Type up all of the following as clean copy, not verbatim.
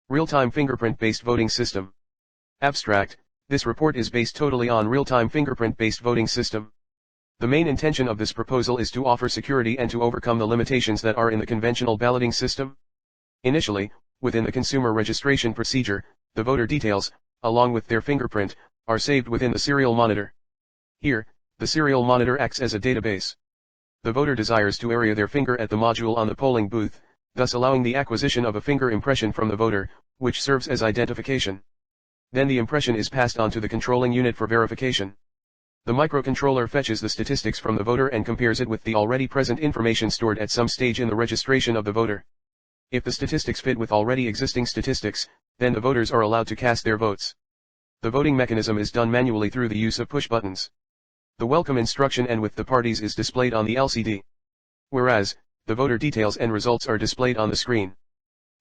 Real-time fingerprint-based voting system. Abstract, this report is based totally on real-time fingerprint-based voting system. The main intention of this proposal is to offer security and to overcome the limitations that are in the conventional balloting system. Initially, within the consumer registration procedure, the voter details, along with their fingerprint, are saved within the serial monitor. Here, the serial monitor acts as a database. The voter desires to area their finger at the module on the polling booth, thus allowing the acquisition of a finger impression from the voter, which serves as identification. Then the impression is passed on to the controlling unit for verification. The microcontroller fetches the statistics from the voter and compares it with the already present information stored at some stage in the registration of the voter. If the statistics fit with already existing statistics, then the voters are allowed to cast their votes. The voting mechanism is done manually through the use of push buttons. The welcome instruction and with the parties is displayed on the LCD. Whereas, the voter details and results are displayed on the screen.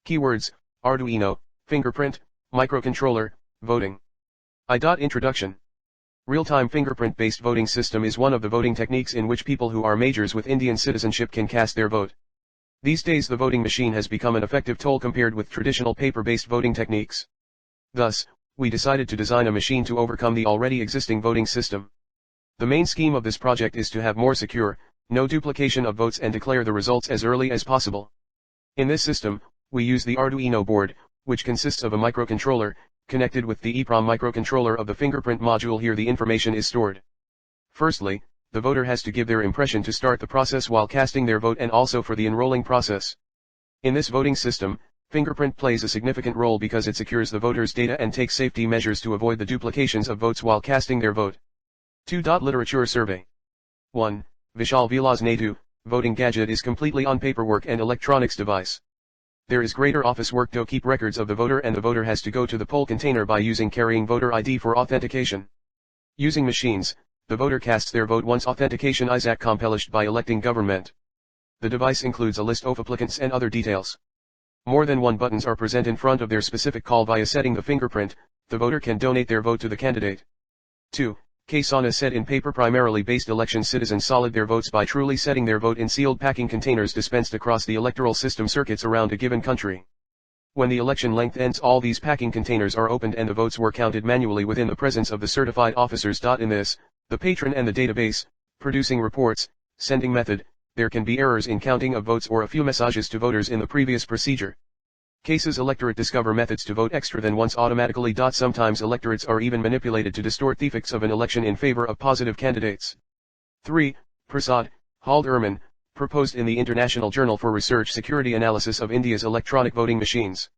Keywords: Arduino, fingerprint, microcontroller, voting. Introduction. Real-time fingerprint-based voting system is one of the voting techniques in which people who are majors with Indian citizenship can cast their vote. These days the voting machine has become an effective tool compared with traditional paper-based voting techniques. Thus, we decided to design a machine to overcome the already existing voting system. The main scheme of this project is to have more secure, no duplication of votes and declare the results as early as possible. In this system, we use the Arduino board, which consists of a microcontroller, connected with the EEPROM microcontroller of the fingerprint module. Here the information is stored. Firstly, the voter has to give their impression to start the process while casting their vote and also for the enrolling process. In this voting system, fingerprint plays a significant role because it secures the voter's data and takes safety measures to avoid the duplications of votes while casting their vote. 2. Literature survey. 1. Vishal Vilas Naidu, voting gadget is completely on paperwork and electronics device. There is greater office work to keep records of the voter and the voter has to go to the poll container by carrying voter ID for authentication. Using machines, the voter casts their vote once authentication is accomplished by electing government. The device includes a list of applicants and other details. More than one buttons are present in front of their specific call. Via setting the fingerprint, the voter can donate their vote to the candidate. 2. Kasana said in paper primarily based elections citizens solid their votes by truly setting their vote in sealed packing containers dispensed across the electoral system circuits around a given country. When the election length ends all these packing containers are opened and the votes were counted manually within the presence of the certified officers. In this, the patron and the database, producing reports, sending method, there can be errors in counting of votes or a few messages to voters in the previous procedure. Cases electorate discover methods to vote extra than once automatically. Sometimes electorates are even manipulated to distort the effects of an election in favor of positive candidates. 3. Prasad, Hald Erman, proposed in the International Journal for Research Security Analysis of India's Electronic Voting Machines.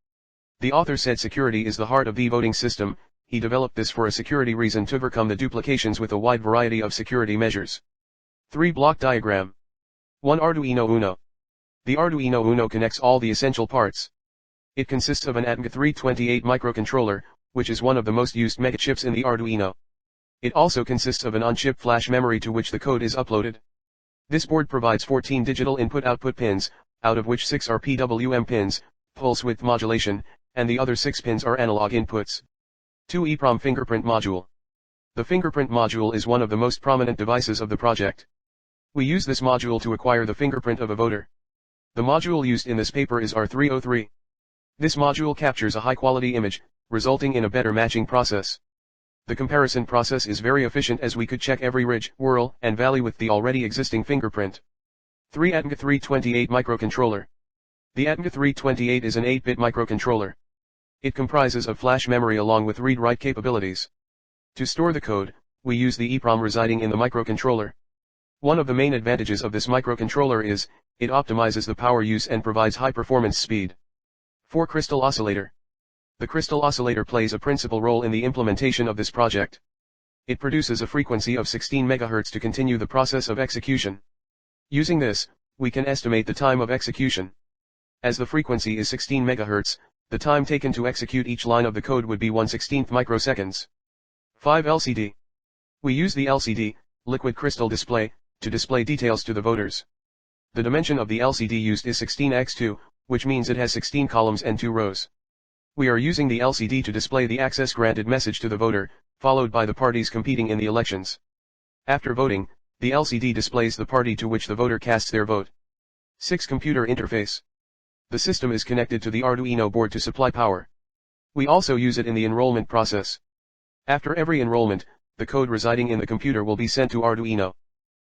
The author said security is the heart of the voting system. He developed this for a security reason to overcome the duplications with a wide variety of security measures. 3. Block diagram. 1. Arduino Uno. The Arduino Uno connects all the essential parts. It consists of an ATmega328 microcontroller, which is one of the most used megachips in the Arduino. It also consists of an on-chip flash memory to which the code is uploaded. This board provides 14 digital input-output pins, out of which 6 are PWM pins, pulse width modulation, and the other 6 pins are analog inputs. 2. EEPROM fingerprint module. The fingerprint module is one of the most prominent devices of the project. We use this module to acquire the fingerprint of a voter. The module used in this paper is R303. This module captures a high-quality image, resulting in a better matching process. The comparison process is very efficient as we could check every ridge, whirl, and valley with the already existing fingerprint. 3. ATmega328 microcontroller. The ATmega328 is an 8-bit microcontroller. It comprises of flash memory along with read-write capabilities. To store the code, we use the EEPROM residing in the microcontroller. One of the main advantages of this microcontroller is, it optimizes the power use and provides high performance speed. 4. Crystal oscillator. The crystal oscillator plays a principal role in the implementation of this project. It produces a frequency of 16 MHz to continue the process of execution. Using this, we can estimate the time of execution. As the frequency is 16 MHz, the time taken to execute each line of the code would be 1/16 microseconds. 5. LCD. We use the LCD, liquid crystal display, to display details to the voters. The dimension of the LCD used is 16x2, which means it has 16 columns and 2 rows. We are using the LCD to display the access granted message to the voter, followed by the parties competing in the elections. After voting, the LCD displays the party to which the voter casts their vote. 6. Computer interface. The system is connected to the Arduino board to supply power. We also use it in the enrollment process. After every enrollment, the code residing in the computer will be sent to Arduino.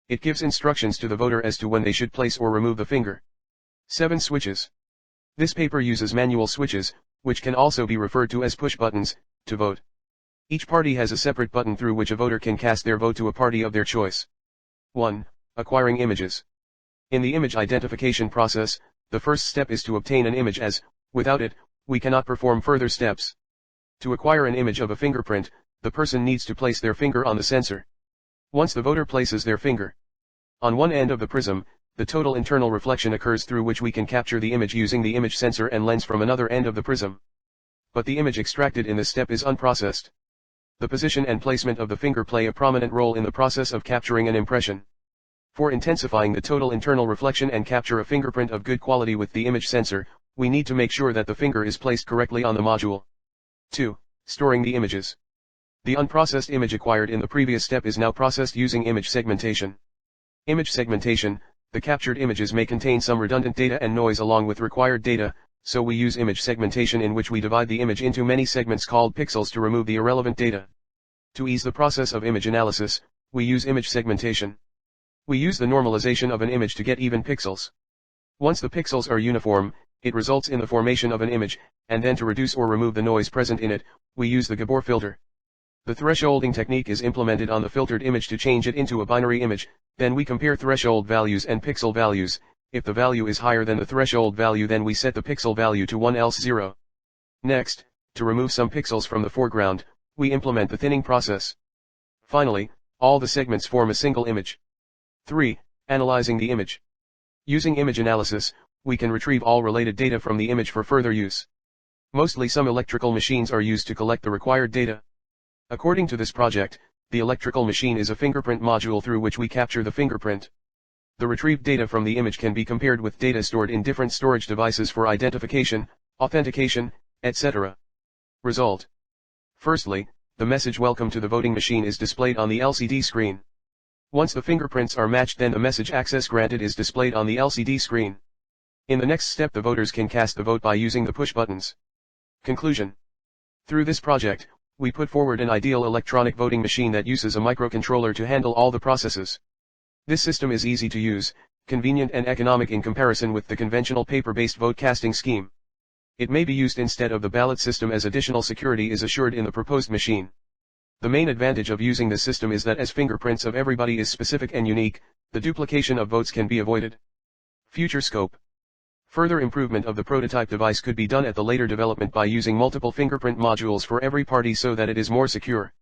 It gives instructions to the voter as to when they should place or remove the finger. 7 switches. This paper uses manual switches, which can also be referred to as push buttons, to vote. Each party has a separate button through which a voter can cast their vote to a party of their choice. 1. Acquiring images. In the image identification process, the first step is to obtain an image as, without it, we cannot perform further steps. To acquire an image of a fingerprint, the person needs to place their finger on the sensor. Once the voter places their finger on one end of the prism, the total internal reflection occurs through which we can capture the image using the image sensor and lens from another end of the prism. But the image extracted in this step is unprocessed. The position and placement of the finger play a prominent role in the process of capturing an impression. For intensifying the total internal reflection and capture a fingerprint of good quality with the image sensor, we need to make sure that the finger is placed correctly on the module. 2. Storing the images. The unprocessed image acquired in the previous step is now processed using image segmentation. Image segmentation, the captured images may contain some redundant data and noise along with required data, so we use image segmentation in which we divide the image into many segments called pixels to remove the irrelevant data. To ease the process of image analysis, we use image segmentation. We use the normalization of an image to get even pixels. Once the pixels are uniform, it results in the formation of an image, and then to reduce or remove the noise present in it, we use the Gabor filter. The thresholding technique is implemented on the filtered image to change it into a binary image, then we compare threshold values and pixel values. If the value is higher than the threshold value, then we set the pixel value to 1 else 0. Next, to remove some pixels from the foreground, we implement the thinning process. Finally, all the segments form a single image. 3. Analyzing the image. Using image analysis, we can retrieve all related data from the image for further use. Mostly some electrical machines are used to collect the required data. According to this project, the electrical machine is a fingerprint module through which we capture the fingerprint. The retrieved data from the image can be compared with data stored in different storage devices for identification, authentication, etc. Result. Firstly, the message "Welcome to the voting machine" is displayed on the LCD screen. Once the fingerprints are matched, then the message "Access granted" is displayed on the LCD screen. In the next step, the voters can cast the vote by using the push buttons. Conclusion. Through this project, we put forward an ideal electronic voting machine that uses a microcontroller to handle all the processes. This system is easy to use, convenient and economic in comparison with the conventional paper-based vote casting scheme. It may be used instead of the ballot system as additional security is assured in the proposed machine. The main advantage of using this system is that as fingerprints of everybody is specific and unique, the duplication of votes can be avoided. Future scope. Further improvement of the prototype device could be done at the later development by using multiple fingerprint modules for every party so that it is more secure.